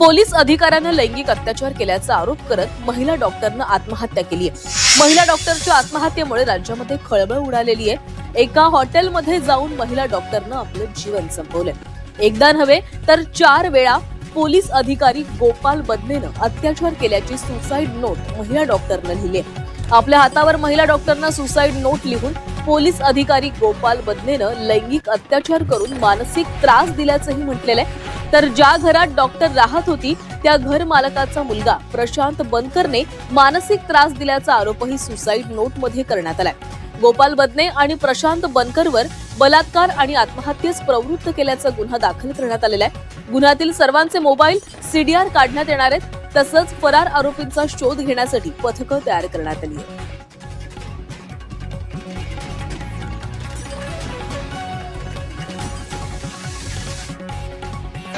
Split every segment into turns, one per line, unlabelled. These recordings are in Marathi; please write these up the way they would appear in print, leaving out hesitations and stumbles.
पोलीस अधिकाऱ्यानं लैंगिक अत्याचार केल्याचा आरोप करत महिला डॉक्टरनं आत्महत्या केली आहे। महिला डॉक्टरच्या आत्महत्येमुळे राज्यामध्ये खळबळ उडालेली आहे। एका हॉटेलमध्ये जाऊन महिला डॉक्टरनं आपलं जीवन संपवलंय। एकदा नव्हे तर 4 वेळा पोलीस अधिकारी गोपाल बदनेनं अत्याचार केल्याची सुसाईड नोट महिला डॉक्टरनं लिहिली आहे। आपल्या हातावर महिला डॉक्टरनं सुसाईड नोट लिहून पोलीस अधिकारी गोपाल बदनेनं लैंगिक अत्याचार करून मानसिक त्रास दिल्याचंही म्हटलेलं आहे। तर ज्या घरात डॉक्टर राहत होती त्या घर मालकाचा मुलगा प्रशांत बनकरने मानसिक त्रास दिल्याचा आरोपही सुसाईड नोटमध्ये करण्यात आलाय। गोपाल बदने आणि प्रशांत बनकरवर बलात्कार आणि आत्महत्येस प्रवृत्त केल्याचा गुन्हा दाखल करण्यात आलेला आहे। गुन्ह्यातील सर्वांचे मोबाईल सीडीआर काढण्यात येणार आहेत। तसंच फरार आरोपींचा शोध घेण्यासाठी पथकं तयार करण्यात आली आहेत।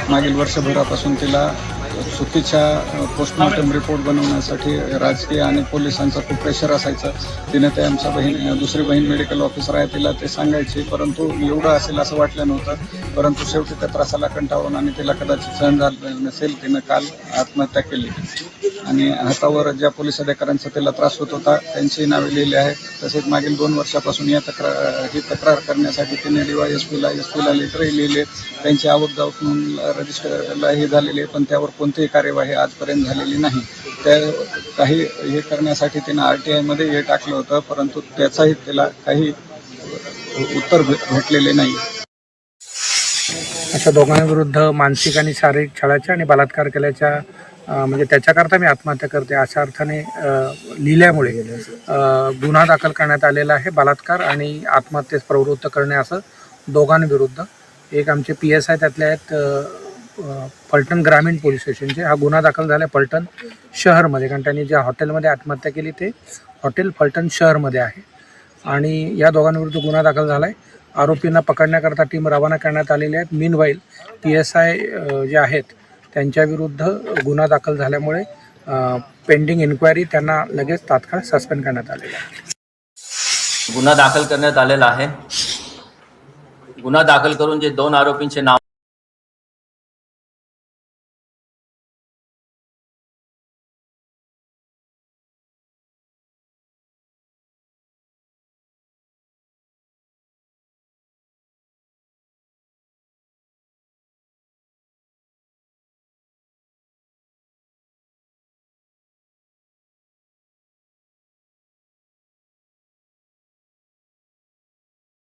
मागील वर्षभरापासून तिला चुकीच्या पोस्टमॉर्टम रिपोर्ट बनवण्यासाठी राजकीय आणि पोलिसांचा खूप प्रेशर असायचं। तिने ते आमच्या दुसरी बहीण मेडिकल ऑफिसर आहे, तिला ते सांगायची, परंतु एवढं असेल असं वाटलं नव्हतं। परंतु शेवटी त्या त्रासाला कंटाळून आणि तिला कदाचित सहन झालं नसेल, तिनं काल आत्महत्या केली। आणि हातावर ज्या पोलीस अधिकाऱ्यांचा तिला त्रास होत होता त्यांची नावे लिहिली आहेत। तसेच मागील 2 वर्षापासून ही तक्रार करण्यासाठी तिने एसपीला लेटरही लिहिले। त्यांची आवक जावक म्हणून रजिस्टरलाही झालेली आहे, पण त्यावर कोणतीही कार्यवाही आजपर्यंत झालेली नाही। त्या काही हे करण्यासाठी तिनं RTI मध्ये हे टाकलं होतं, परंतु त्याचाही तिला काही उत्तर भेटलेले नाही।
अशा दोघांविरुद्ध मानसिक आणि शारीरिक छळाच्या आणि बलात्कार केल्याच्या म्हणजे त्याच्याकरता मी आत्महत्या करते अशा अर्थाने लिहिल्यामुळे गुन्हा दाखल करण्यात आलेला आहे। बलात्कार आणि आत्महत्येस प्रवृत्त करणे असं दोघांविरुद्ध। एक आमचे PSI त्यातले आहेत फलटण ग्रामीण पोलीस स्टेशनचे। हा गुन्हा दाखल झाला फलटण शहरमध्ये, कारण त्यांनी ज्या हॉटेलमध्ये आत्महत्या केली ते हॉटेल फलटण शहरमध्ये आहे। आणि या दोघांविरुद्ध गुन्हा दाखल झाला आहे। आरोपींना पकडण्याकरता टीम रवाना करण्यात आलेली आहे। मीनवाईल PSI जे आहेत त्यांच्याविरुद्ध गुन्हा दाखल झाल्यामुळे पेंडिंग इन्क्वायरी त्यांना लगेच तात्काळ सस्पेंड करण्यात आलेला आहे।
गुन्हा दाखल करण्यात आलेला आहे। गुन्हा दाखल करून जे 2 आरोपींचे नाव